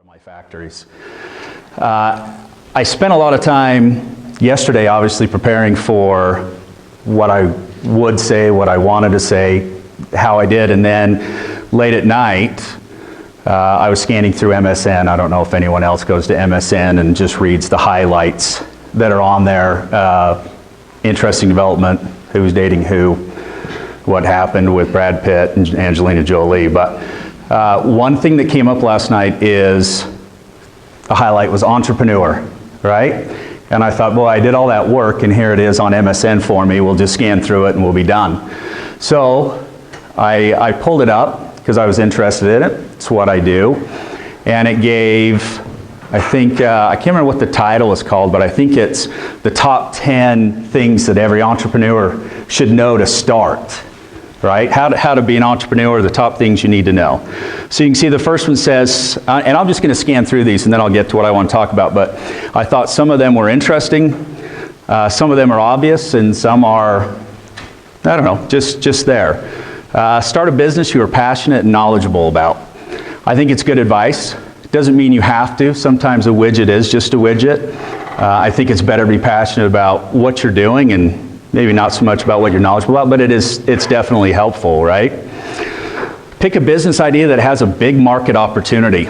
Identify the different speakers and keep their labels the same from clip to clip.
Speaker 1: My factories. I spent a lot of time yesterday obviously preparing for what I would say, what I wanted to say, how I did, and then late at night I was scanning through MSN. I don't know if anyone else goes to MSN and just reads the highlights that are on there. Interesting development, who's dating who, what happened with Brad Pitt and Angelina Jolie. But one thing that came up last night is a highlight was entrepreneur, right? And I thought, well, I did all that work and here it is on MSN for me. We'll just scan through it and we'll be done. So I pulled it up because I was interested in it. It's what I do. And it gave, I think, I can't remember what the title is called, but I think it's the top 10 things that every entrepreneur should know to start. Right? How to be an entrepreneur, the top things you need to know. So you can see the first one says, and I'm just going to scan through these and then I'll get to what I want to talk about, but I thought some of them were interesting, some of them are obvious, and some are, I don't know, just there. Start a business you are passionate and knowledgeable about. I think it's good advice. It doesn't mean you have to. Sometimes a widget is just a widget. I think it's better to be passionate about what you're doing and maybe not so much about what you're knowledgeable about, but it's definitely helpful, right? Pick a business idea that has a big market opportunity.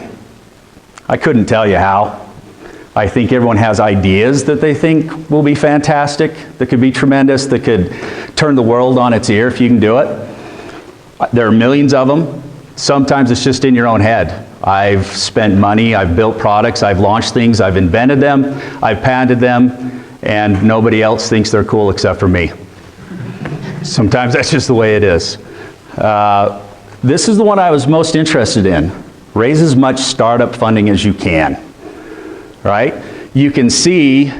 Speaker 1: I couldn't tell you how. I think everyone has ideas that they think will be fantastic, that could be tremendous, that could turn the world on its ear if you can do it. There are millions of them. Sometimes it's just in your own head. I've spent money, I've built products, I've launched things, I've invented them, I've patented them, and nobody else thinks they're cool except for me. Sometimes that's just the way it is. This is the one I was most interested in. Raise as much startup funding as you can, right? You can see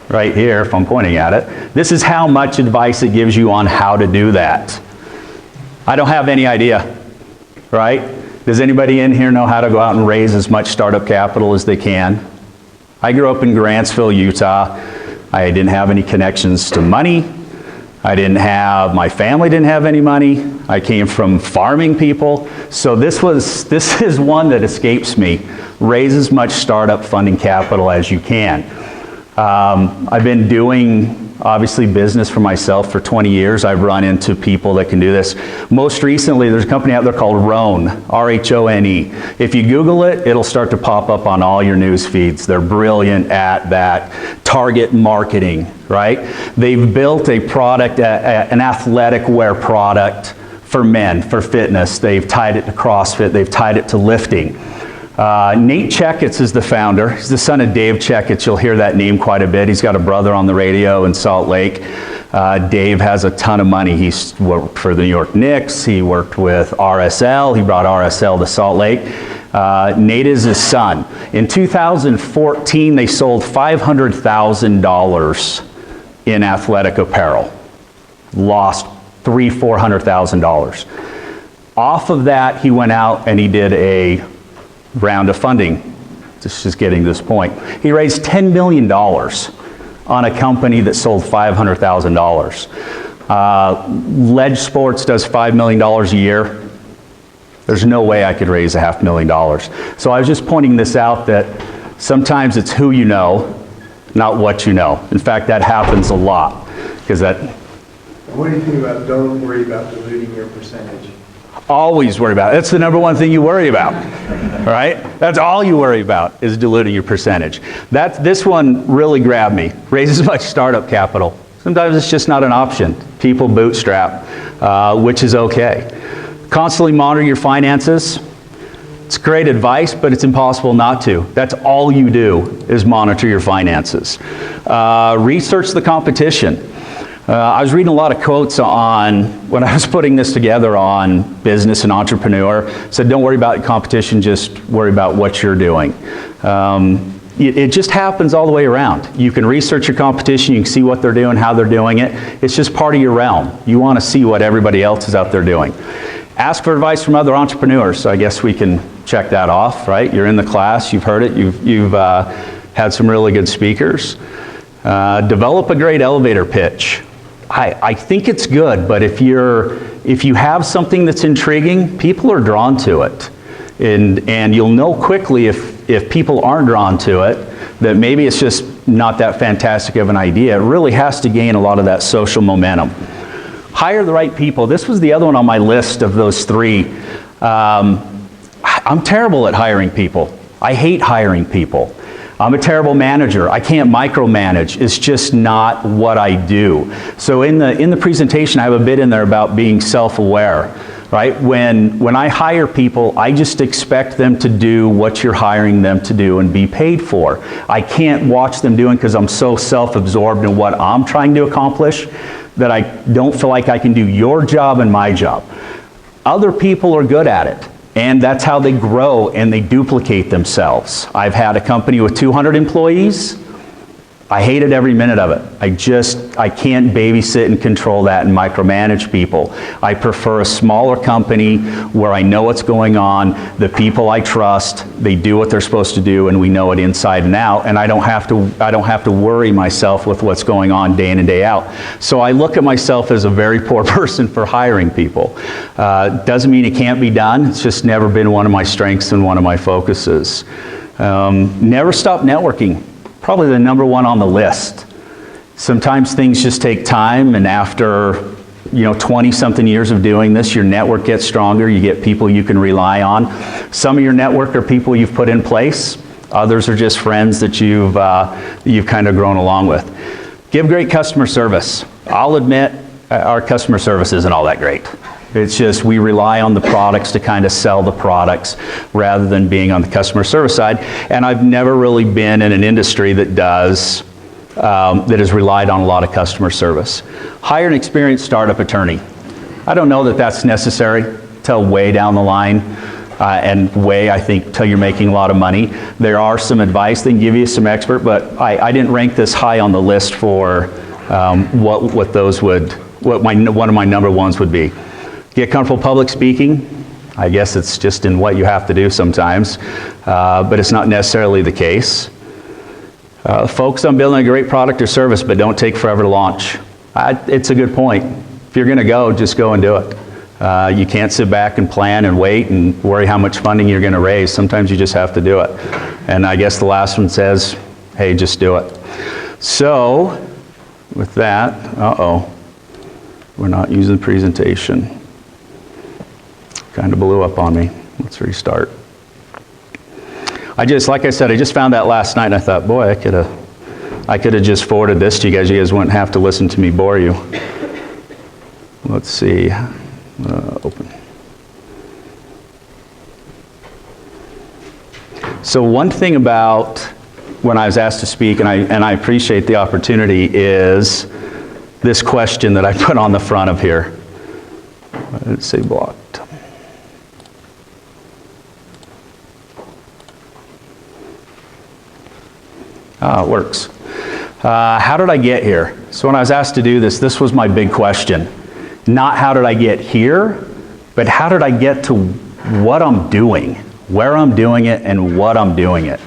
Speaker 1: right here, if I'm pointing at it, this is how much advice it gives you on how to do that. I don't have any idea, right? Does anybody in here know how to go out and raise as much startup capital as they can? I grew up in Grantsville, Utah. I didn't have any connections to money. My family didn't have any money. I came from farming people. So this is one that escapes me. Raise as much startup funding capital as you can. I've been doing, obviously, business for myself for 20 years. I've run into people that can do this. Most recently, there's a company out there called Rhone, R-H-O-N-E. If you Google it, it'll start to pop up on all your news feeds. They're brilliant at that. Target marketing, right? They've built a product, an athletic wear product for men, for fitness. They've tied it to CrossFit. They've tied it to lifting. Nate Checketts is the founder. He's the son of Dave Checketts. You'll hear that name quite a bit. He's got a brother on the radio in Salt Lake. Dave has a ton of money. He's worked for the New York Knicks. He worked with RSL. He brought RSL to Salt Lake. Nate is his son. In 2014, they sold $500,000 in athletic apparel. Lost $400,000. Off of that, he went out and he did a round of funding. This is getting to this point. He raised $10 million on a company that sold $500,000. Ledge Sports does $5 million a year. There's no way I could raise $500,000. So I was just pointing this out that sometimes it's who you know, not what you know. In fact, that happens a lot. Because that.
Speaker 2: What do you think about don't worry about diluting your percentage?
Speaker 1: Always worry about it. That's the number one thing you worry about, right? That's all you worry about is diluting your percentage. This one really grabbed me. Raise as much startup capital. Sometimes it's just not an option. People bootstrap, which is okay. Constantly monitor your finances. It's great advice, but it's impossible not to. That's all you do is monitor your finances. Research the competition. I was reading a lot of quotes when I was putting this together on business and entrepreneur. Said, don't worry about competition, just worry about what you're doing. It just happens all the way around. You can research your competition, you can see what they're doing, how they're doing it. It's just part of your realm. You want to see what everybody else is out there doing. Ask for advice from other entrepreneurs. So I guess we can check that off, right? You're in the class, you've heard it, you've had some really good speakers. Develop a great elevator pitch. I think it's good, but if you have something that's intriguing, people are drawn to it. And you'll know quickly if people aren't drawn to it, that maybe it's just not that fantastic of an idea. It really has to gain a lot of that social momentum. Hire the right people. This was the other one on my list of those three. I'm terrible at hiring people. I hate hiring people. I'm a terrible manager. I can't micromanage. It's just not what I do. So in the presentation, I have a bit in there about being self-aware, right? When I hire people, I just expect them to do what you're hiring them to do and be paid for. I can't watch them doing because I'm so self-absorbed in what I'm trying to accomplish that I don't feel like I can do your job and my job. Other people are good at it. And that's how they grow and they duplicate themselves. I've had a company with 200 employees. I hated every minute of it. I can't babysit and control that and micromanage people. I prefer a smaller company where I know what's going on, the people I trust, they do what they're supposed to do, and we know it inside and out, and I don't have to worry myself with what's going on day in and day out. So I look at myself as a very poor person for hiring people. Doesn't mean it can't be done. It's just never been one of my strengths and one of my focuses. Never stop networking. Probably the number one on the list. Sometimes things just take time, and after 20-something years of doing this, your network gets stronger, you get people you can rely on. Some of your network are people you've put in place, others are just friends that you've kind of grown along with. Give great customer service. I'll admit, our customer service isn't all that great. It's just we rely on the products to kind of sell the products rather than being on the customer service side. And I've never really been in an industry that has relied on a lot of customer service. Hire an experienced startup attorney. I don't know that that's necessary till way down the line. And I think, till you're making a lot of money. There are some advice they can give you, some expert, but I didn't rank this high on the list for what one of my number ones would be. Get comfortable public speaking. I guess it's just in what you have to do sometimes, but it's not necessarily the case. Focus on building a great product or service, but don't take forever to launch. It's a good point. If you're going to go, just go and do it. You can't sit back and plan and wait and worry how much funding you're going to raise. Sometimes you just have to do it. And I guess the last one says, hey, just do it. So, with that, we're not using the presentation. Kind of blew up on me. Let's restart. Like I said, I just found that last night and I thought, boy, I could have just forwarded this to you guys. You guys wouldn't have to listen to me bore you. Let's see. Open. So one thing about when I was asked to speak, and I appreciate the opportunity, is this question that I put on the front of here. Why did it say blocked? It works. How did I get here? So when I was asked to do this, this was my big question. Not how did I get here, but how did I get to what I'm doing, where I'm doing it, and what I'm doing it.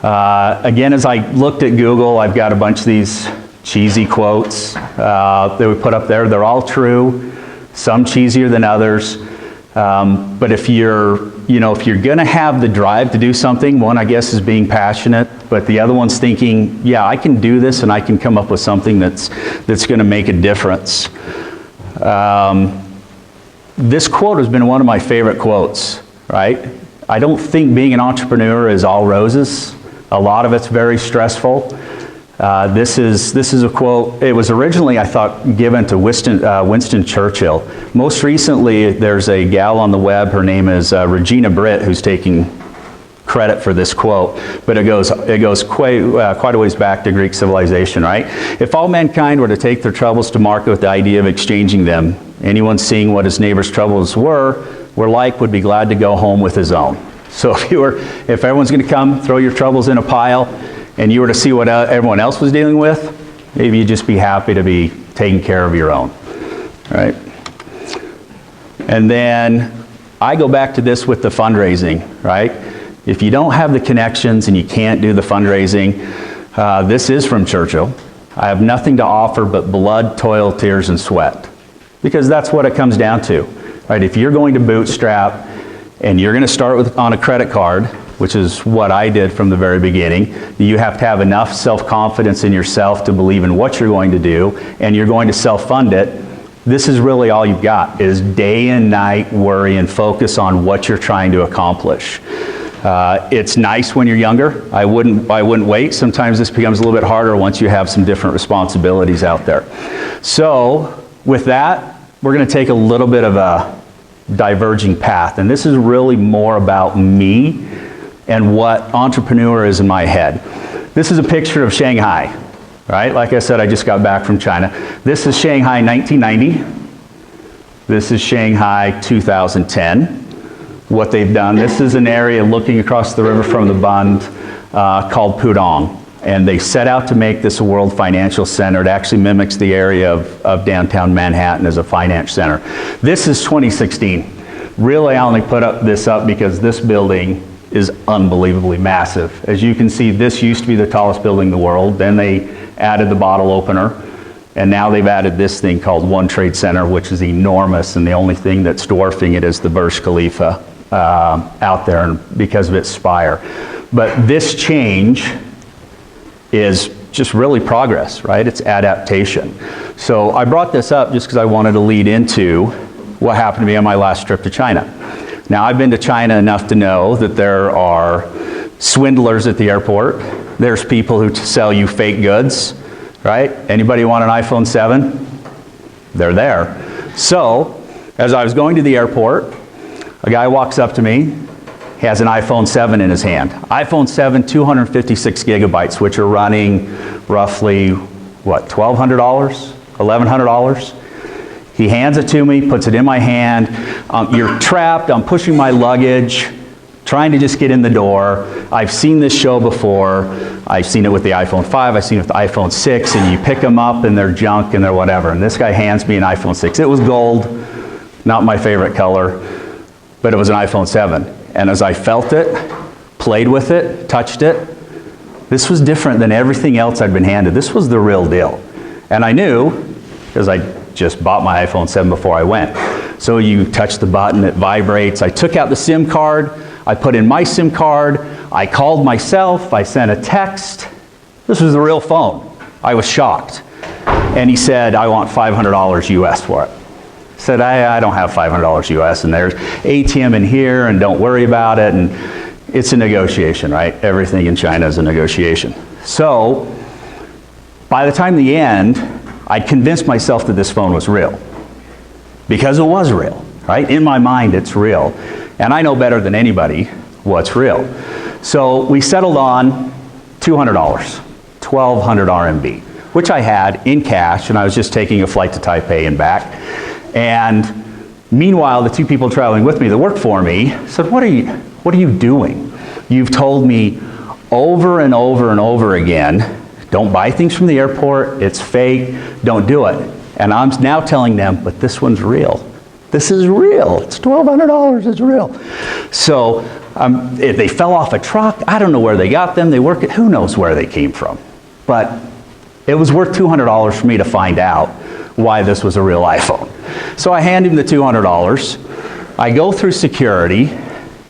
Speaker 1: Again, as I looked at Google, I've got a bunch of these cheesy quotes that we put up there. They're all true, some cheesier than others. But if you're going to have the drive to do something, one, I guess, is being passionate, but the other one's thinking, yeah, I can do this and I can come up with something that's going to make a difference. This quote has been one of my favorite quotes, right? I don't think being an entrepreneur is all roses. A lot of it's very stressful. This is a quote. It was originally, I thought, given to Winston Churchill. Most recently, there's a gal on the web. Her name is Regina Britt, who's taking credit for this quote. But it goes quite a ways back to Greek civilization, right? If all mankind were to take their troubles to market with the idea of exchanging them, anyone seeing what his neighbor's troubles were like would be glad to go home with his own. So if everyone's going to come, throw your troubles in a pile, and you were to see what everyone else was dealing with, maybe you'd just be happy to be taking care of your own, right? And then I go back to this with the fundraising, right? If you don't have the connections and you can't do the fundraising, this is from Churchill. I have nothing to offer but blood, toil, tears, and sweat. Because that's what it comes down to, right? If you're going to bootstrap, and you're going to start on a credit card, which is what I did from the very beginning. You have to have enough self-confidence in yourself to believe in what you're going to do, and you're going to self-fund it. This is really all you've got, is day and night worry and focus on what you're trying to accomplish. It's nice when you're younger. I wouldn't wait. Sometimes this becomes a little bit harder once you have some different responsibilities out there. So with that, we're going to take a little bit of a diverging path, and this is really more about me and what entrepreneur is in my head. This is a picture of Shanghai, right? Like I said, I just got back from China. This is Shanghai 1990. This is Shanghai 2010. What they've done, this is an area looking across the river from the Bund called Pudong. And they set out to make this a world financial center. It actually mimics the area of downtown Manhattan as a finance center. This is 2016. Really, I only put this up because this building is unbelievably massive. As you can see, this used to be the tallest building in the world. Then they added the bottle opener. And now they've added this thing called One Trade Center, which is enormous. And the only thing that's dwarfing it is the Burj Khalifa out there because of its spire. But this change is just really progress, right? It's adaptation. So I brought this up just because I wanted to lead into what happened to me on my last trip to China. Now, I've been to China enough to know that there are swindlers at the airport. There's people who sell you fake goods, right? Anybody want an iPhone 7? They're there. So, as I was going to the airport, a guy walks up to me. He has an iPhone 7 in his hand. iPhone 7, 256 gigabytes, which are running roughly, what, $1,200? $1,100? He hands it to me, puts it in my hand. You're trapped. I'm pushing my luggage, trying to just get in the door. I've seen this show before. I've seen it with the iPhone 5. I've seen it with the iPhone 6, and you pick them up, and they're junk, and they're whatever. And this guy hands me an iPhone 6. It was gold, not my favorite color, but it was an iPhone 7. And as I felt it, played with it, touched it, this was different than everything else I'd been handed. This was the real deal. And I knew, because I just bought my iPhone 7 before I went. So you touch the button, it vibrates. I took out the SIM card. I put in my SIM card. I called myself. I sent a text. This was the real phone. I was shocked. And he said, I want $500 US for it. I said, I don't have $500 US, and there's ATM in here, and don't worry about it. And it's a negotiation, right? Everything in China is a negotiation. So by the time the end, I'd convinced myself that this phone was real. Because it was real, right? In my mind, it's real. And I know better than anybody what's real. So we settled on $200, 1,200 RMB, which I had in cash, and I was just taking a flight to Taipei and back. And meanwhile, the two people traveling with me that worked for me said, what are you doing? You've told me over and over and over again, don't buy things from the airport, it's fake, don't do it. And I'm now telling them, but this one's real. This is real. It's $1,200, it's real. So if they fell off a truck, I don't know where they got them. They work at, who knows where they came from. But it was worth $200 for me to find out why this was a real iPhone. So I hand him the $200. I go through security.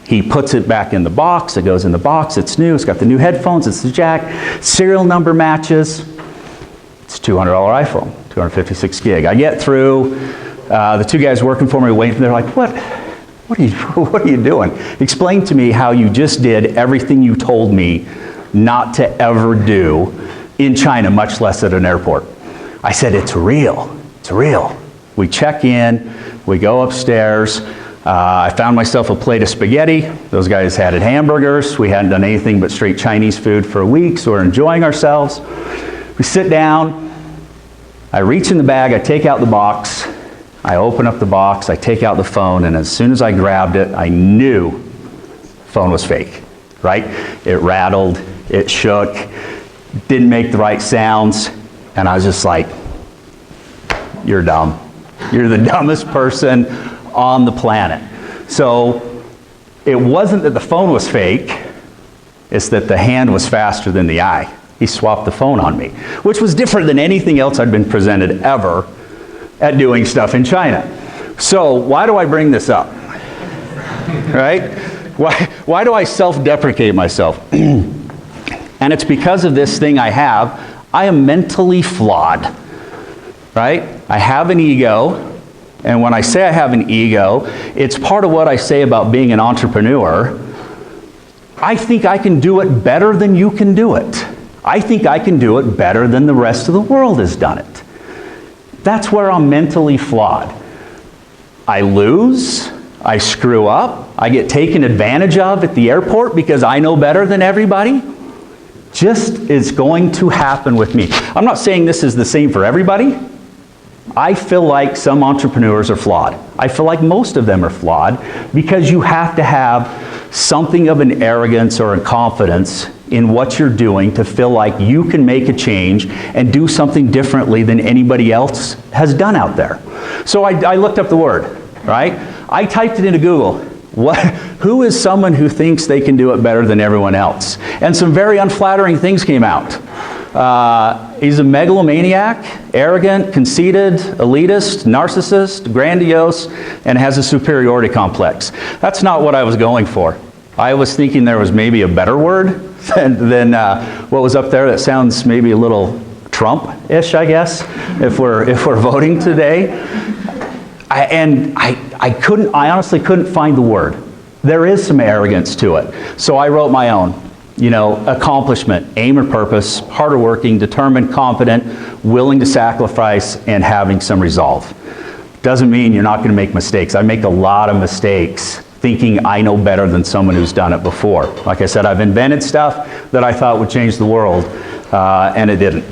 Speaker 1: He puts it back in the box. It goes in the box. It's new. It's got the new headphones. It's the jack. Serial number matches. It's a $200 iPhone, 256 gig. I get through. The two guys working for me waiting. They're like, what are you doing? Explain to me how you just did everything you told me not to ever do in China, much less at an airport. I said, it's real. It's real. We check in. We go upstairs. I found myself a plate of spaghetti. Those guys had hamburgers. We hadn't done anything but straight Chinese food for a week, so we're enjoying ourselves. We sit down. I reach in the bag. I take out the box. I open up the box. I take out the phone, and as soon as I grabbed it, I knew the phone was fake, right? It rattled. It shook. Didn't make the right sounds. And I was just like, you're dumb. You're the dumbest person on the planet. So it wasn't that the phone was fake, it's that the hand was faster than the eye. He swapped the phone on me, which was different than anything else I'd been presented ever at doing stuff in China. So why do I bring this up? right? Why do I self-deprecate myself? And it's because of this thing I have. I am mentally flawed, right? I have an ego, and when I say I have an ego, it's part of what I say about being an entrepreneur. I think I can do it better than you can do it. I think I can do it better than the rest of the world has done it. That's where I'm mentally flawed. I lose, I screw up, I get taken advantage of at the airport because I know better than everybody. Just is going to happen with me. I'm not saying this is the same for everybody. I feel like some entrepreneurs are flawed. I feel like most of them are flawed because you have to have something of an arrogance or a confidence in what you're doing to feel like you can make a change and do something differently than anybody else has done out there. So I looked up the word, right? I typed it into Google. Who is someone who thinks they can do it better than everyone else? And some very unflattering things came out. He's a megalomaniac, arrogant, conceited, elitist, narcissist, grandiose, and has a superiority complex. That's not what I was going for. I was thinking there was maybe a better word than what was up there that sounds maybe a little Trump-ish, I guess, if we're voting today. I honestly couldn't find the word. There is some arrogance to it. So I wrote my own. Accomplishment, aim or purpose, harder working, determined, confident, willing to sacrifice, and having some resolve. Doesn't mean you're not going to make mistakes. I make a lot of mistakes thinking I know better than someone who's done it before. Like I said, I've invented stuff that I thought would change the world, and it didn't.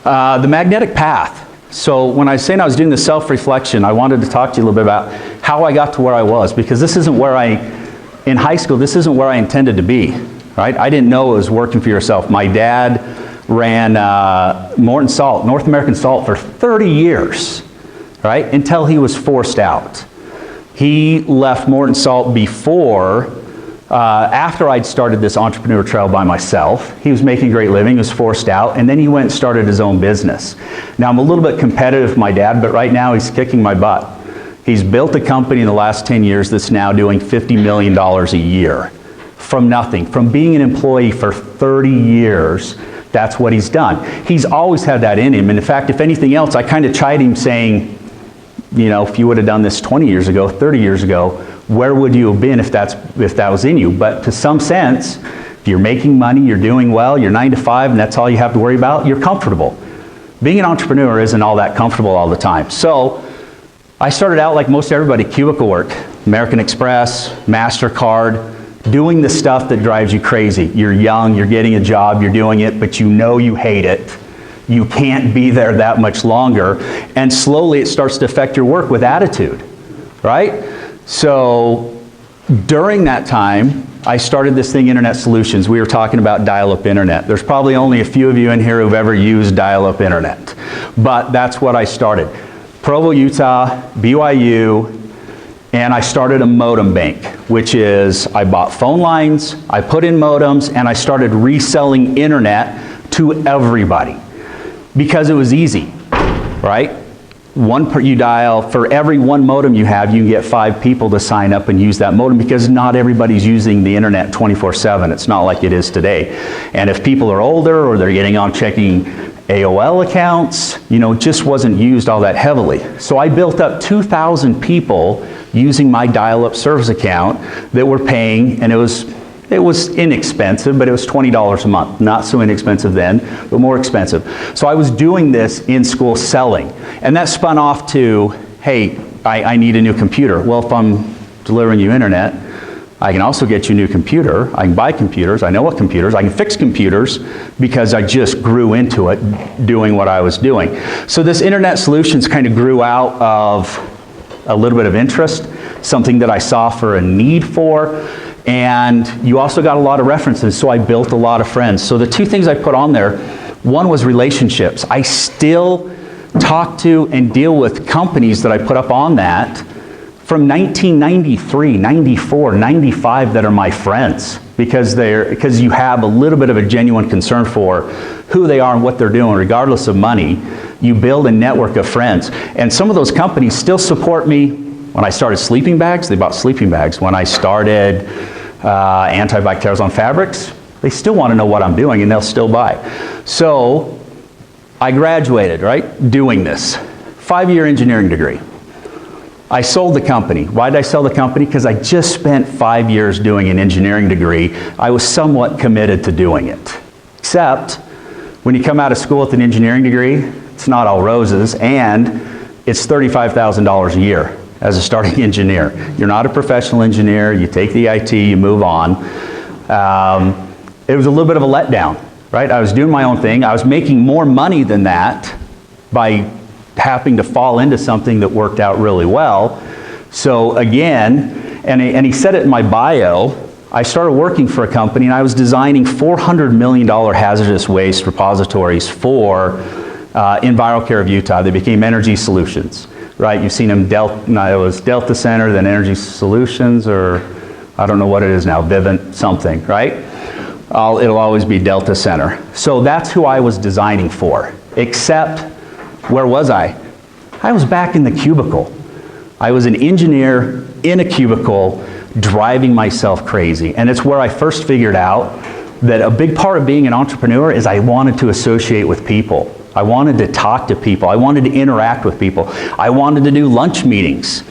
Speaker 1: The magnetic path. So when I was saying I was doing the self-reflection, I wanted to talk to you a little bit about how I got to where I was, because this isn't where in high school, this isn't where I intended to be, right? I didn't know it was working for yourself. My dad ran Morton Salt, North American Salt, for 30 years, right? Until he was forced out. He left Morton Salt after I'd started this entrepreneur trail by myself. He was making a great living, he was forced out, and then he went and started his own business. Now I'm a little bit competitive with my dad, but right now he's kicking my butt. He's built a company in the last 10 years that's now doing $50 million a year. From nothing, from being an employee for 30 years, that's what he's done. He's always had that in him, and in fact, if anything else, I kind of chide him saying, if you would have done this 20 years ago, 30 years ago, where would you have been if that was in you? But to some sense, if you're making money, you're doing well, you're 9 to 5, and that's all you have to worry about, you're comfortable. Being an entrepreneur isn't all that comfortable all the time. So I started out like most everybody, cubicle work, American Express, MasterCard, doing the stuff that drives you crazy. You're young, you're getting a job, you're doing it, but you know you hate it. You can't be there that much longer, and slowly it starts to affect your work with attitude, right? So during that time, I started this thing, Internet Solutions. We were talking about dial-up internet. There's probably only a few of you in here who've ever used dial-up internet, but that's what I started. Provo, Utah, BYU, and I started a modem bank, which is I bought phone lines, I put in modems, and I started reselling internet to everybody because it was easy, right? You dial, for every one modem you have, you can get 5 people to sign up and use that modem because not everybody's using the internet 24/7. It's not like it is today. And if people are older or they're getting on checking AOL accounts, it just wasn't used all that heavily. So I built up 2,000 people using my dial-up service account that were paying, and it was inexpensive, but it was $20 a month. Not so inexpensive then, but more expensive. So I was doing this in school selling. And that spun off to, hey, I need a new computer. Well, if I'm delivering you internet, I can also get you a new computer. I can buy computers. I know what computers. I can fix computers because I just grew into it doing what I was doing. So this Internet Solutions kind of grew out of a little bit of interest, something that I saw for a need for. And you also got a lot of references, so I built a lot of friends. So the 2 things I put on there, one was relationships. I still talk to and deal with companies that I put up on that from 1993, 94, 95 that are my friends because you have a little bit of a genuine concern for who they are and what they're doing, regardless of money. You build a network of friends. And some of those companies still support me. When I started sleeping bags, they bought sleeping bags. When I started antibacterials on fabrics, they still want to know what I'm doing and they'll still buy. So I graduated, right, doing this. 5-year engineering degree. I sold the company. Why did I sell the company? Because I just spent 5 years doing an engineering degree. I was somewhat committed to doing it. Except when you come out of school with an engineering degree, it's not all roses, and it's $35,000 a year as a starting engineer. You're not a professional engineer. You take the IT, you move on. It was a little bit of a letdown, right? I was doing my own thing. I was making more money than that by happening to fall into something that worked out really well. So again, and he said it in my bio, I started working for a company and I was designing $400 million hazardous waste repositories for EnviroCare of Utah. They became Energy Solutions, right? You've seen them, it was Delta Center, then Energy Solutions, or I don't know what it is now, Vivint something, right? It'll always be Delta Center. So that's who I was designing for, except where was I? I was back in the cubicle. I was an engineer in a cubicle driving myself crazy. And it's where I first figured out that a big part of being an entrepreneur is I wanted to associate with people. I wanted to talk to people. I wanted to interact with people. I wanted to do lunch meetings.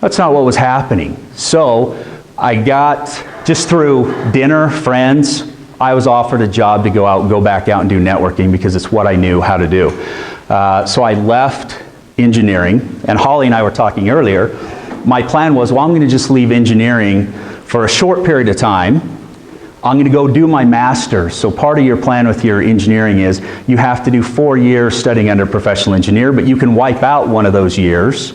Speaker 1: That's not what was happening. So I got, just through dinner, friends, I was offered a job to go back out and do networking because it's what I knew how to do. So I left engineering, and Holly and I were talking earlier. My plan was, well, I'm going to just leave engineering for a short period of time. I'm going to go do my master's. So part of your plan with your engineering is you have to do 4 years studying under a professional engineer, but you can wipe out one of those years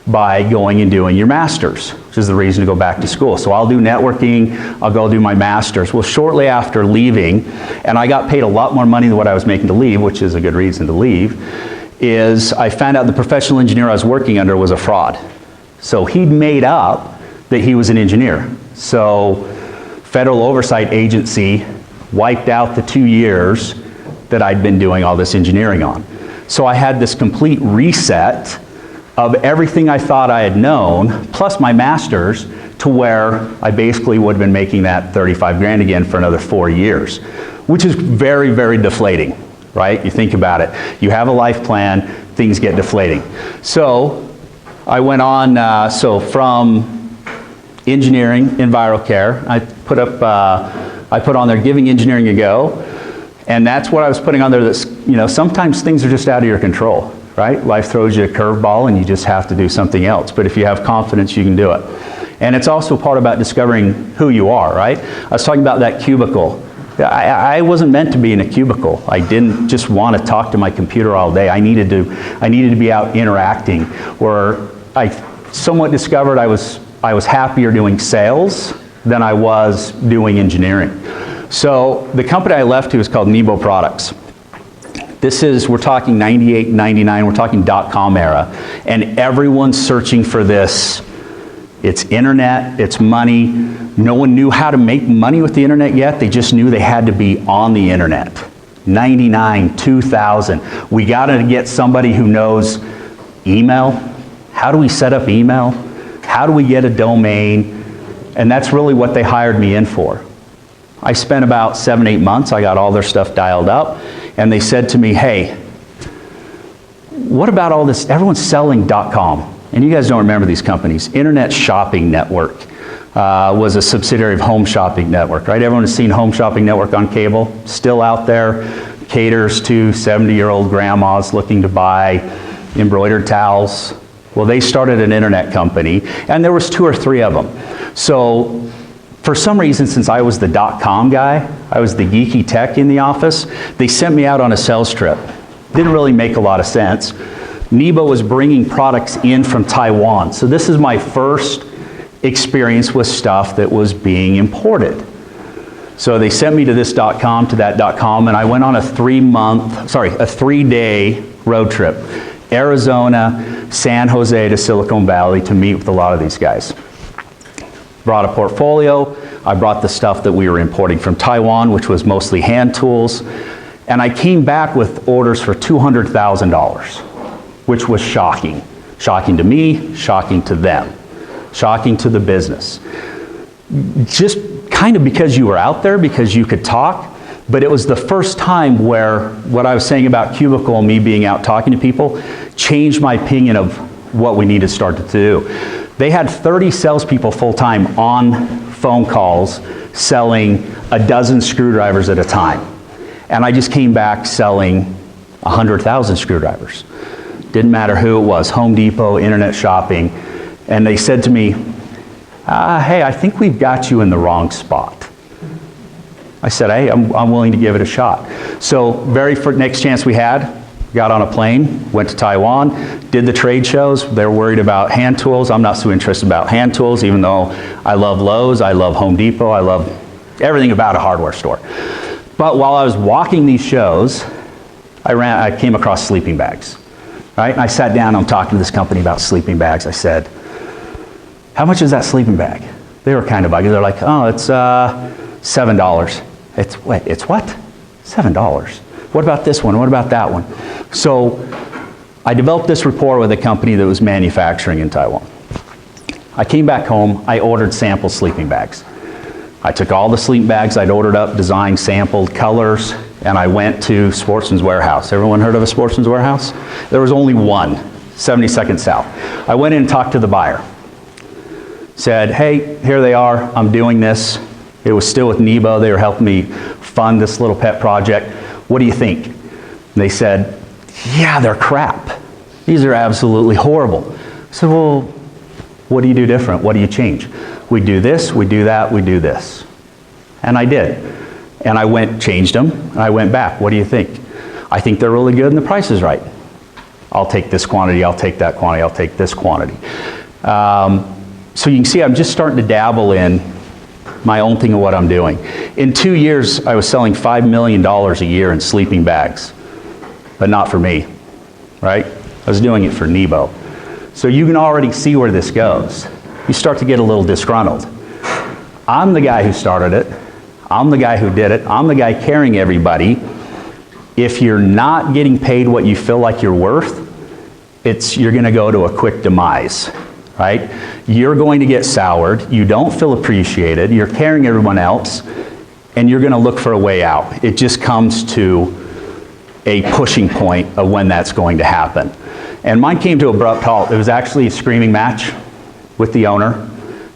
Speaker 1: by going and doing your master's, which is the reason to go back to school. So I'll do networking, I'll go do my master's. Well, shortly after leaving, and I got paid a lot more money than what I was making to leave, which is a good reason to leave, is I found out the professional engineer I was working under was a fraud. So he'd made up that he was an engineer. So Federal Oversight Agency wiped out the 2 years that I'd been doing all this engineering on. So I had this complete reset of everything I thought I had known, plus my master's, to where I basically would have been making that 35 grand again for another 4 years, which is very, very deflating, right? You think about it. You have a life plan, things get deflating. So I went on, so from engineering, EnviroCare, I put on there giving engineering a go, and that's what I was putting on there. That's, you know, sometimes things are just out of your control. Right? Life throws you a curveball and you just have to do something else. But if you have confidence, you can do it. And it's also part about discovering who you are, right? I was talking about that cubicle. I wasn't meant to be in a cubicle. I didn't just want to talk to my computer all day. I needed to be out interacting, where I somewhat discovered I was happier doing sales than I was doing engineering. So the company I left to is called Nebo Products. This is, we're talking 98, 99, we're talking .com era, and everyone's searching for this. It's internet, it's money. No one knew how to make money with the internet yet. They just knew they had to be on the internet. 99, 2000. We got to get somebody who knows email. How do we set up email? How do we get a domain? And that's really what they hired me in for. I spent about 7, 8 months. I got all their stuff dialed up. And they said to me, hey, what about all this? Everyone's selling .com. And you guys don't remember these companies. Internet Shopping Network was a subsidiary of Home Shopping Network, right? Everyone has seen Home Shopping Network on cable. Still out there. Caters to 70-year-old grandmas looking to buy embroidered towels. Well, they started an internet company, and there was 2 or 3 of them. So for some reason, since I was the .com guy, I was the geeky tech in the office, they sent me out on a sales trip. Didn't really make a lot of sense. Nebo was bringing products in from Taiwan. So this is my first experience with stuff that was being imported. So they sent me to this .com, to that .com, and I went on a 3-day road trip. Arizona, San Jose to Silicon Valley to meet with a lot of these guys. Brought a portfolio. I brought the stuff that we were importing from Taiwan, which was mostly hand tools. And I came back with orders for $200,000, which was shocking. Shocking to me, shocking to them, shocking to the business. Just kind of because you were out there, because you could talk, but it was the first time where what I was saying about Cubicle and me being out talking to people changed my opinion of what we needed to start to do. They had 30 salespeople full-time on phone calls selling a dozen screwdrivers at a time. And I just came back selling 100,000 screwdrivers. Didn't matter who it was, Home Depot, internet shopping. And they said to me, hey, I think we've got you in the wrong spot. I said, hey, I'm willing to give it a shot. So very next chance we had, got on a plane, went to Taiwan, did the trade shows. They're worried about hand tools. I'm not so interested about hand tools, even though I love Lowe's, I love Home Depot, I love everything about a hardware store. But while I was walking these shows, I came across sleeping bags, right? And I sat down, I'm talking to this company about sleeping bags. I said, how much is that sleeping bag? They were kind of buggy. They're like, oh, it's $7. It's what? $7. What about this one? What about that one? So I developed this rapport with a company that was manufacturing in Taiwan. I came back home, I ordered sample sleeping bags. I took all the sleeping bags I'd ordered up, designed, sampled, colors, and I went to Sportsman's Warehouse. Everyone heard of a Sportsman's Warehouse? There was only one, 72nd South. I went in and talked to the buyer. Said, hey, here they are, I'm doing this. It was still with Nebo. They were helping me fund this little pet project. What do you think? And they said, yeah, they're crap. These are absolutely horrible. I said, well, what do you do different? What do you change? We do this, we do that, we do this. And I did. And I changed them, and I went back. What do you think? I think they're really good and the price is right. I'll take this quantity, I'll take that quantity, I'll take this quantity. So you can see I'm just starting to dabble in my own thing of what I'm doing. In 2 years, I was selling $5 million a year in sleeping bags, but not for me, right? I was doing it for Nebo. So you can already see where this goes. You start to get a little disgruntled. I'm the guy who started it. I'm the guy who did it. I'm the guy carrying everybody. If you're not getting paid what you feel like you're worth, you're going to go to a quick demise. Right? You're going to get soured, you don't feel appreciated, you're carrying everyone else, and you're going to look for a way out. It just comes to a pushing point of when that's going to happen. And mine came to an abrupt halt. It was actually a screaming match with the owner,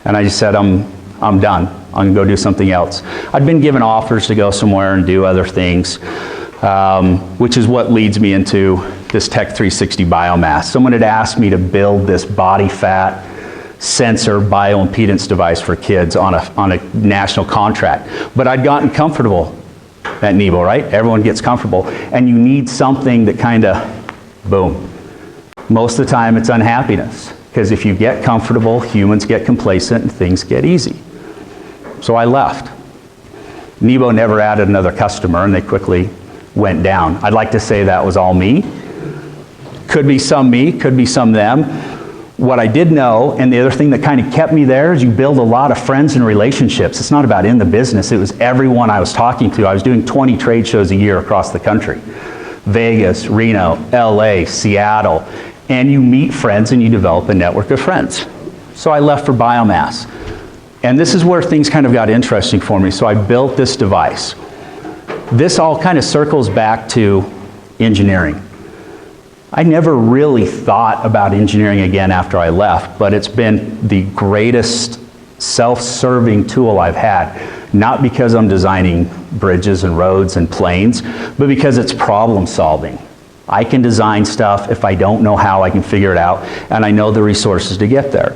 Speaker 1: and I just said, I'm done. I'm going to go do something else. I'd been given offers to go somewhere and do other things, which is what leads me into this Tech 360 biomass. Someone had asked me to build this body fat sensor bioimpedance device for kids on a national contract. But I'd gotten comfortable at Nebo, right? Everyone gets comfortable. And you need something that kind of, boom. Most of the time it's unhappiness. Because if you get comfortable, humans get complacent and things get easy. So I left. Nebo never added another customer and they quickly went down. I'd like to say that was all me. Could be some me, could be some them. What I did know, and the other thing that kind of kept me there, is you build a lot of friends and relationships. It's not about in the business, it was everyone I was talking to. I was doing 20 trade shows a year across the country. Vegas, Reno, LA, Seattle. And you meet friends and you develop a network of friends. So I left for biomass. And this is where things kind of got interesting for me. So I built this device. This all kind of circles back to engineering. I never really thought about engineering again after I left, but it's been the greatest self-serving tool I've had. Not because I'm designing bridges and roads and planes, but because it's problem solving. I can design stuff. If I don't know how, I can figure it out, and I know the resources to get there.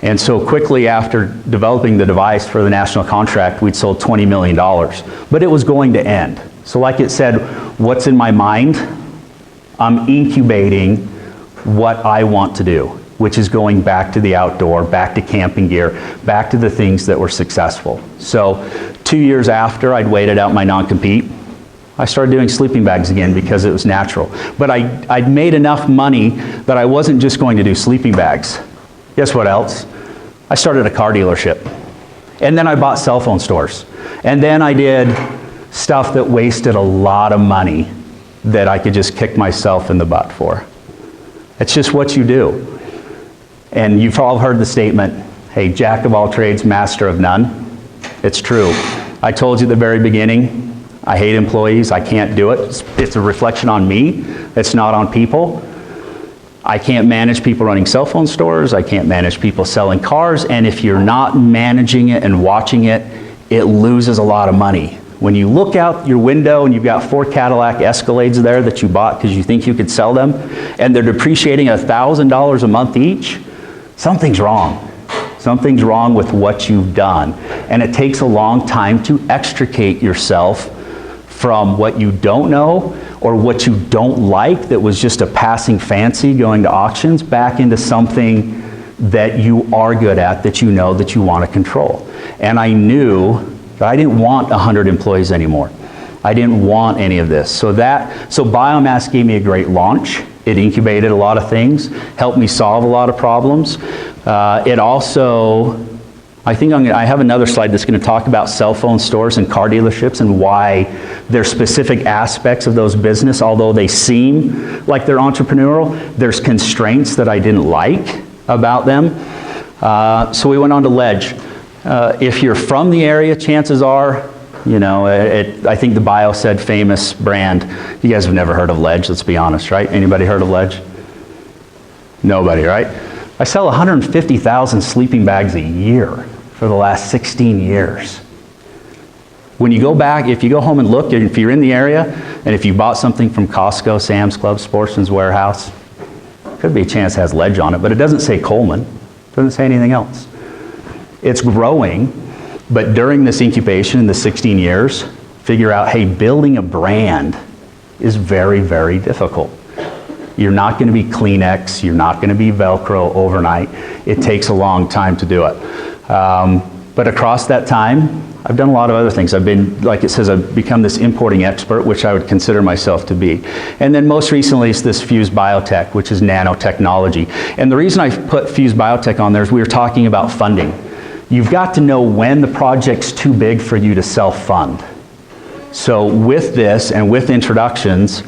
Speaker 1: And so quickly after developing the device for the national contract, we'd sold $20 million, but it was going to end. So like it said, what's in my mind? I'm incubating what I want to do, which is going back to the outdoor, back to camping gear, back to the things that were successful. So 2 years after I'd waited out my non-compete, I started doing sleeping bags again because it was natural. But I'd made enough money that I wasn't just going to do sleeping bags. Guess what else? I started a car dealership. And then I bought cell phone stores. And then I did stuff that wasted a lot of money that I could just kick myself in the butt for. It's just what you do. And you've all heard the statement, hey, jack of all trades, master of none. It's true. I told you at the very beginning, I hate employees, I can't do it. It's a reflection on me, it's not on people. I can't manage people running cell phone stores, I can't manage people selling cars, and if you're not managing it and watching it, it loses a lot of money. When you look out your window and you've got 4 Cadillac Escalades there that you bought because you think you could sell them, and they're depreciating $1,000 a month each, something's wrong. Something's wrong with what you've done. And it takes a long time to extricate yourself from what you don't know or what you don't like that was just a passing fancy going to auctions back into something that you are good at, that you know that you want to control. And I knew that I didn't want 100 employees anymore. I didn't want any of this. So biomass gave me a great launch. It incubated a lot of things, helped me solve a lot of problems. It also, I think I have another slide that's going to talk about cell phone stores and car dealerships and why there's specific aspects of those business, although they seem like they're entrepreneurial, there's constraints that I didn't like about them. So we went on to Ledge. If you're from the area, chances are, you know, I think the bio said famous brand. You guys have never heard of Ledge, let's be honest, right? Anybody heard of Ledge? Nobody, right? I sell 150,000 sleeping bags a year for the last 16 years. When you go back, if you go home and look, if you're in the area, and if you bought something from Costco, Sam's Club, Sportsman's Warehouse, could be a chance it has Ledge on it, but it doesn't say Coleman. It doesn't say anything else. It's growing, but during this incubation in the 16 years, figure out, hey, building a brand is very, very difficult. You're not going to be Kleenex, you're not going to be Velcro overnight. It takes a long time to do it. But across that time, I've done a lot of other things. I've been, like it says, I've become this importing expert, which I would consider myself to be. And then most recently is this Fuse Biotech, which is nanotechnology. And the reason I put Fuse Biotech on there is we were talking about funding. You've got to know when the project's too big for you to self-fund. So with this and with introductions,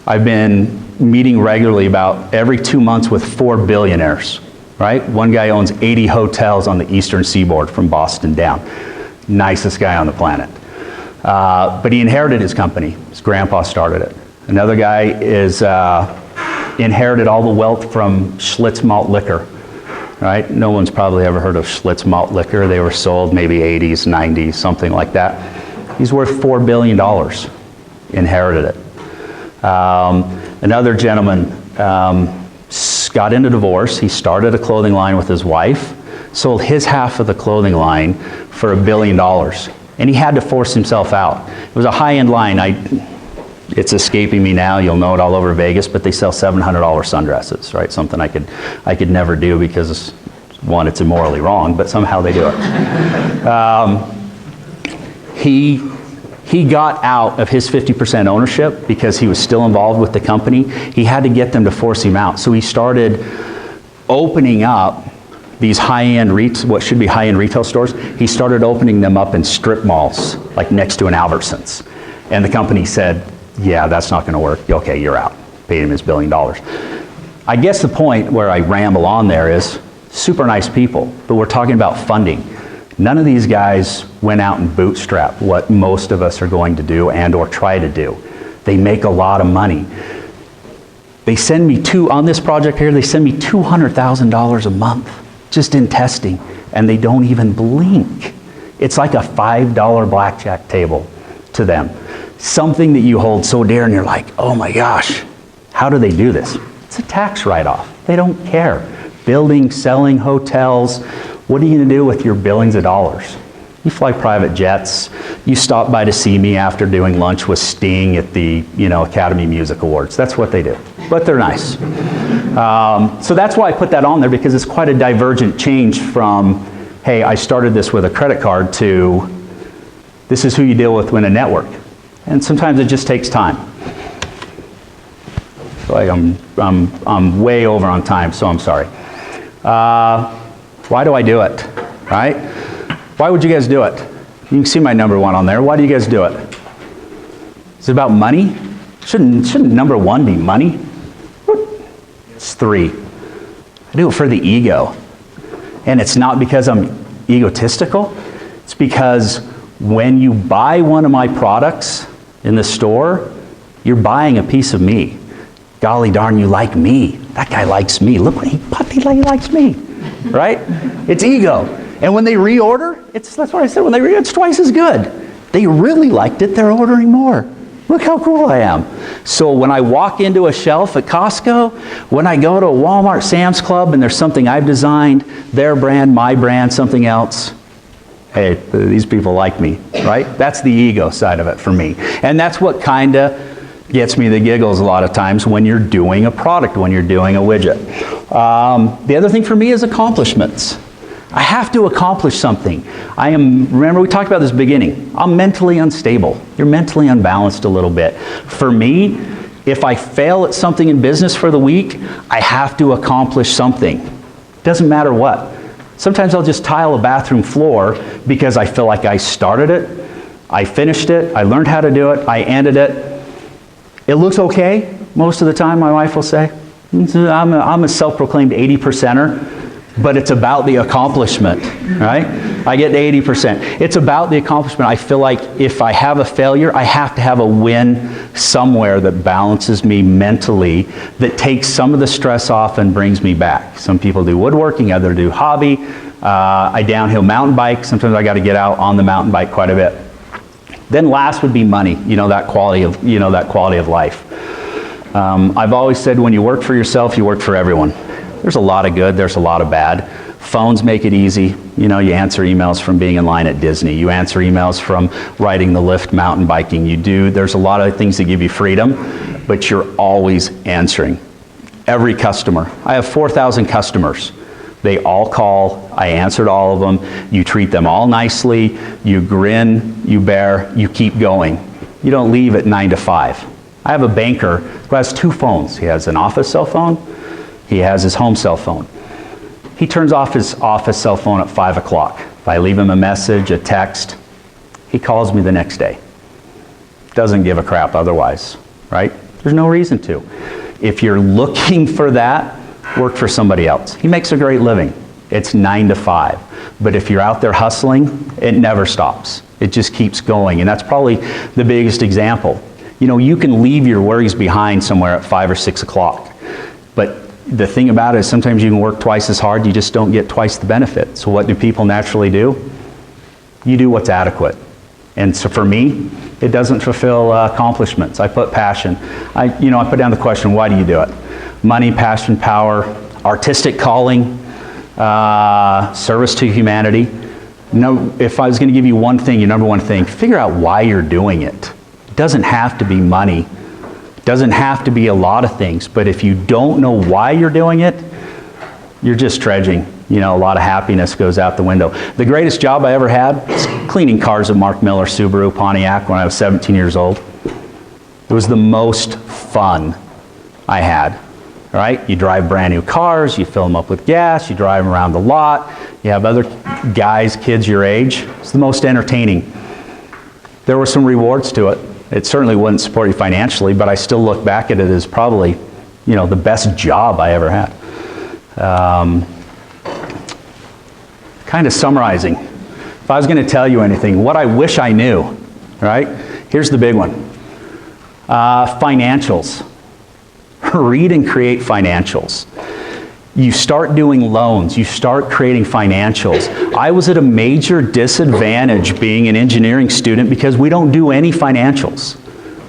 Speaker 1: I've been meeting regularly about every 2 months with 4 billionaires, right? One guy owns 80 hotels on the eastern seaboard from Boston down. Nicest guy on the planet. But he inherited his company. His grandpa started it. Another guy is inherited all the wealth from Schlitz malt liquor, right? No one's probably ever heard of Schlitz malt liquor. They were sold maybe 80s, 90s, something like that. He's worth $4 billion. Inherited it. Another gentleman got into divorce. He started a clothing line with his wife, sold his half of the clothing line for $1 billion. And he had to force himself out. It was a high-end line. It's escaping me now. You'll know it all over Vegas, but they sell $700 sundresses, right? Something I could never do because, one, it's immorally wrong, but somehow they do it. He got out of his 50% ownership because he was still involved with the company. He had to get them to force him out. So he started opening up these high-end, what should be high-end retail stores. He started opening them up in strip malls, like next to an Albertsons. And the company said, yeah, that's not going to work. Okay, you're out. Paid him his $1 billion. I guess the point where I ramble on there is super nice people, but we're talking about funding. None of these guys went out and bootstrapped what most of us are going to do and or try to do. They make a lot of money. They send me on this project here, they send me $200,000 a month just in testing, and they don't even blink. It's like a $5 blackjack table to them. Something that you hold so dear and you're like, oh my gosh, how do they do this? It's a tax write-off. They don't care. Building, selling, hotels, what are you going to do with your billions of dollars? You fly private jets. You stop by to see me after doing lunch with Sting at the Academy Music Awards. That's what they do. But they're nice. So that's why I put that on there, because it's quite a divergent change from, hey, I started this with a credit card, to this is who you deal with in a network. And sometimes it just takes time. I feel like I'm way over on time, so I'm sorry. Why do I do it, right? Why would you guys do it? You can see my number 1 on there. Why do you guys do it? Is it about money? Shouldn't number 1 be money? It's 3. I do it for the ego. And it's not because I'm egotistical. It's because when you buy one of my products in the store, you're buying a piece of me. Golly darn, you like me. That guy likes me. Look what he likes me, right? It's ego. And when they reorder, that's what I said, when they reorder, it's twice as good. They really liked it, they're ordering more. Look how cool I am. So when I walk into a shelf at Costco, when I go to a Walmart, Sam's Club, and there's something I've designed, their brand, my brand, something else, hey, these people like me, right? That's the ego side of it for me. And that's what kind of gets me the giggles a lot of times when you're doing a product, when you're doing a widget. The other thing for me is accomplishments. I have to accomplish something. Remember we talked about this at the beginning, I'm mentally unstable. You're mentally unbalanced a little bit. For me, if I fail at something in business for the week, I have to accomplish something. Doesn't matter what. Sometimes I'll just tile a bathroom floor because I feel like I started it, I finished it, I learned how to do it, I ended it. It looks okay most of the time, my wife will say. I'm a self-proclaimed 80%er, but it's about the accomplishment, right? I get 80%. It's about the accomplishment. I feel like if I have a failure, I have to have a win somewhere that balances me mentally, that takes some of the stress off and brings me back. Some people do woodworking, others do hobby. I downhill mountain bike. Sometimes I got to get out on the mountain bike quite a bit. Then last would be money, that quality of life. I've always said when you work for yourself, you work for everyone. There's a lot of good, there's a lot of bad. Phones make it easy. You answer emails from being in line at Disney. You answer emails from riding the lift, mountain biking. There's a lot of things that give you freedom, but you're always answering. Every customer. I have 4,000 customers. They all call, I answered all of them. You treat them all nicely, you grin, you bear, you keep going. You don't leave at 9 to 5. I have a banker who has 2 phones. He has an office cell phone, he has his home cell phone. He turns off his office cell phone at 5 o'clock. If I leave him a message, a text, he calls me the next day. Doesn't give a crap otherwise, right? There's no reason to. If you're looking for that, work for somebody else. He makes a great living. It's 9 to 5. But if you're out there hustling, it never stops. It just keeps going. And that's probably the biggest example. You can leave your worries behind somewhere at 5 or 6 o'clock. But the thing about it is sometimes you can work twice as hard, you just don't get twice the benefit. So what do people naturally do? You do what's adequate. And so for me, it doesn't fulfill accomplishments. I put passion. I put down the question, why do you do it? Money, passion, power, artistic calling, service to humanity. If I was going to give you one thing, your number one thing, figure out why you're doing it. It doesn't have to be money. It doesn't have to be a lot of things. But if you don't know why you're doing it, you're just dredging. A lot of happiness goes out the window. The greatest job I ever had was cleaning cars at Mark Miller Subaru Pontiac when I was 17 years old. It was the most fun I had. Right? You drive brand new cars, you fill them up with gas, you drive them around the lot, you have other guys, kids your age. It's the most entertaining. There were some rewards to it. It certainly wouldn't support you financially, but I still look back at it as probably, the best job I ever had. Kind of summarizing. If I was going to tell you anything, what I wish I knew, right? Here's the big one. Financials. Read and create financials. You start doing loans, you start creating financials. I was at a major disadvantage being an engineering student because we don't do any financials,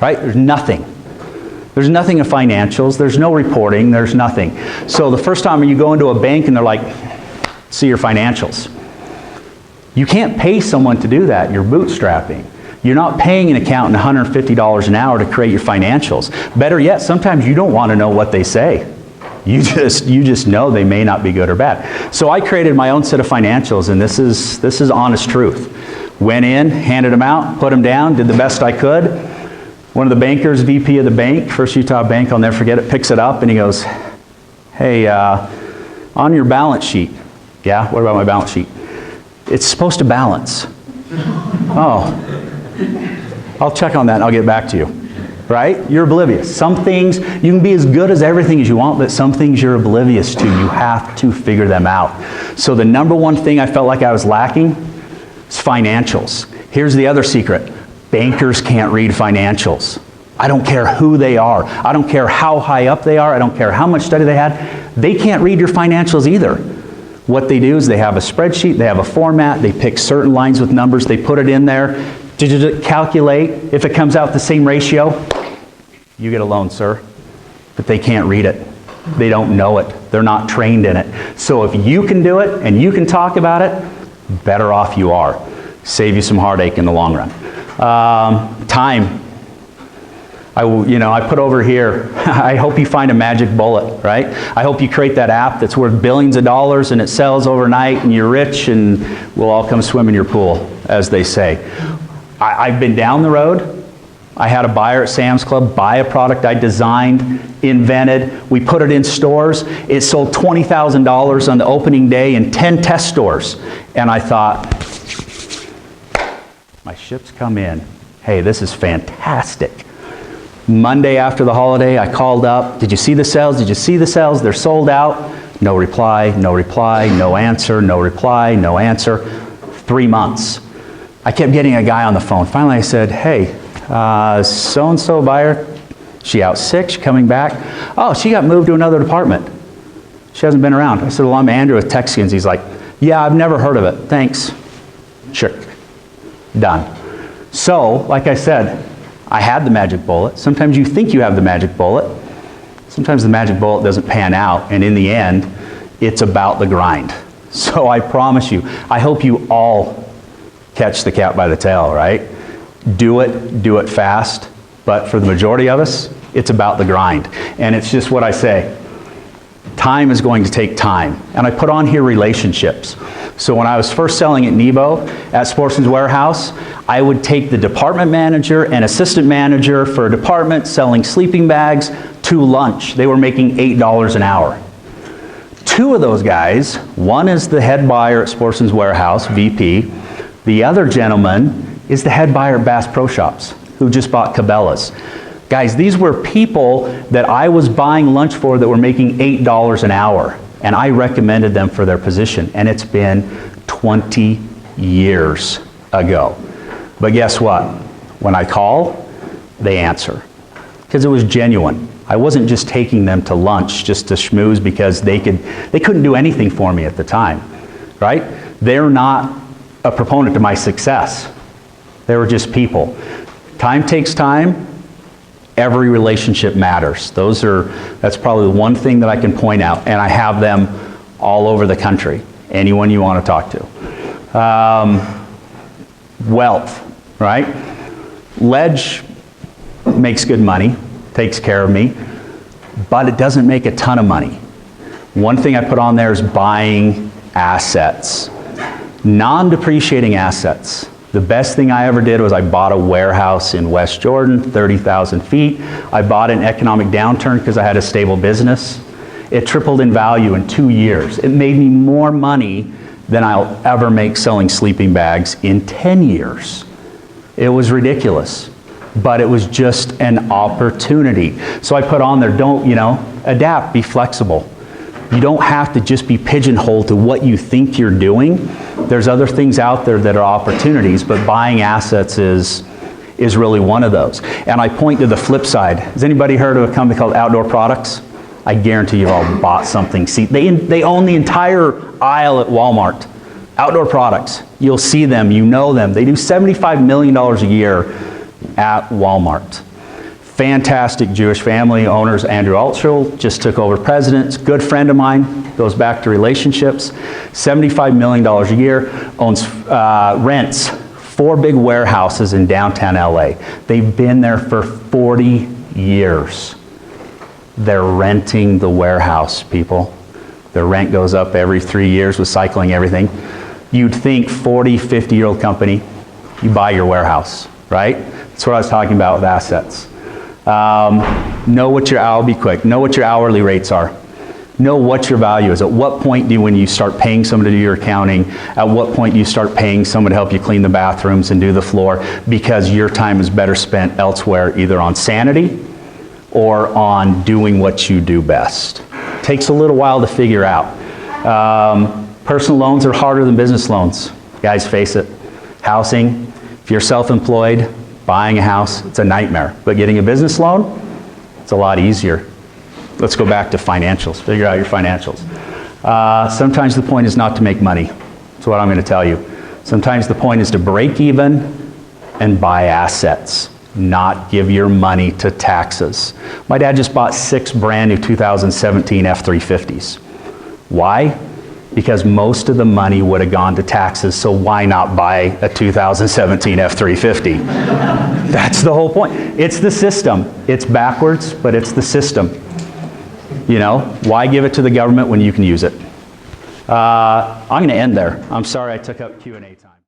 Speaker 1: right? There's nothing. There's nothing in financials, there's no reporting, there's nothing. So the first time you go into a bank and they're like, see your financials. You can't pay someone to do that, you're bootstrapping. You're not paying an accountant $150 an hour to create your financials. Better yet, sometimes you don't want to know what they say. You just know they may not be good or bad. So I created my own set of financials, and this is honest truth. Went in, handed them out, put them down, did the best I could. One of the bankers, VP of the bank, First Utah Bank, I'll never forget it, picks it up and he goes, hey, on your balance sheet. Yeah, what about my balance sheet? It's supposed to balance. Oh, I'll check on that and I'll get back to you. Right? You're oblivious. Some things, you can be as good as everything as you want, but some things you're oblivious to. You have to figure them out. So the number one thing I felt like I was lacking is financials. Here's the other secret. Bankers can't read financials. I don't care who they are. I don't care how high up they are. I don't care how much study they had. They can't read your financials either. What they do is they have a spreadsheet, they have a format, they pick certain lines with numbers, they put it in there, calculate. If it comes out the same ratio, you get a loan, sir. But they can't read it. They don't know it. They're not trained in it. So if you can do it and you can talk about it, better off you are. Save you some heartache in the long run. Time. I put over here, I hope you find a magic bullet, right? I hope you create that app that's worth billions of dollars and it sells overnight and you're rich and we'll all come swim in your pool, as they say. I've been down the road. I had a buyer at Sam's Club buy a product I designed, invented. We put it in stores. It sold $20,000 on the opening day in 10 test stores. And I thought, my ship's come in. Hey, this is fantastic. Monday after the holiday, I called up. Did you see the sales? Did you see the sales? They're sold out. No reply, no reply, no answer, no reply, no answer. 3 months. I kept getting a guy on the phone. Finally, I said, hey, so-and-so buyer, she out sick, she coming back. Oh, she got moved to another department. She hasn't been around. I said, well, I'm Andrew with Texans. He's like, yeah, I've never heard of it. Thanks. Sure. Done. So, like I said, I had the magic bullet. Sometimes you think you have the magic bullet. Sometimes the magic bullet doesn't pan out, and in the end, it's about the grind. So I promise you, I hope you all catch the cat by the tail, right? Do it fast, but for the majority of us, it's about the grind. And it's just what I say. Time is going to take time. And I put on here relationships. So when I was first selling at Nebo at Sportsman's Warehouse, I would take the department manager and assistant manager for a department selling sleeping bags to lunch. They were making $8 an hour. 2 of those guys, one is the head buyer at Sportsman's Warehouse, VP. The other gentleman is the head buyer at Bass Pro Shops, who just bought Cabela's. Guys, these were people that I was buying lunch for that were making $8 an hour, and I recommended them for their position, and it's been 20 years ago. But guess what? When I call, they answer, because it was genuine. I wasn't just taking them to lunch just to schmooze because they couldn't do anything for me at the time, right? They're not a proponent of my success. They were just people. Time takes time. Every relationship matters. That's probably the one thing that I can point out, and I have them all over the country. Anyone you want to talk to. Wealth, right? Ledge makes good money, takes care of me, but it doesn't make a ton of money. One thing I put on there is buying assets. Non-depreciating assets. The best thing I ever did was I bought a warehouse in West Jordan, 30,000 feet. I bought an economic downturn because I had a stable business. It tripled in value in 2 years. It made me more money than I'll ever make selling sleeping bags in 10 years. It was ridiculous, but it was just an opportunity. So I put on there, adapt, be flexible. You don't have to just be pigeonholed to what you think you're doing. There's other things out there that are opportunities, but buying assets is really one of those. And I point to the flip side. Has anybody heard of a company called Outdoor Products? I guarantee you've all bought something. See, they own the entire aisle at Walmart. Outdoor Products. You'll see them, you know them. They do $75 million a year at Walmart. Fantastic Jewish family owners. Andrew Altschul just took over president. Good friend of mine. Goes back to relationships. $75 million a year. Rents 4 big warehouses in downtown LA. They've been there for 40 years. They're renting the warehouse, people. Their rent goes up every 3 years with cycling everything. You'd think 40, 50-year-old company, you buy your warehouse, right? That's what I was talking about with assets. Know what your, I'll be quick, know what your hourly rates are. Know what your value is. At what point do you, when you start paying someone to do your accounting, at what point do you start paying someone to help you clean the bathrooms and do the floor, because your time is better spent elsewhere, either on sanity or on doing what you do best. Takes a little while to figure out. Personal loans are harder than business loans. Guys, face it. Housing, if you're self-employed, buying a house, it's a nightmare. But getting a business loan, it's a lot easier. Let's go back to financials. Figure out your financials. Sometimes the point is not to make money. That's what I'm going to tell you. Sometimes the point is to break even and buy assets, not give your money to taxes. My dad just bought 6 brand new 2017 F-350s. Why? Because most of the money would have gone to taxes, so why not buy a 2017 F-350? That's the whole point. It's the system. It's backwards, but it's the system. You know, why give it to the government when you can use it? I'm going to end there. I'm sorry I took up Q&A time.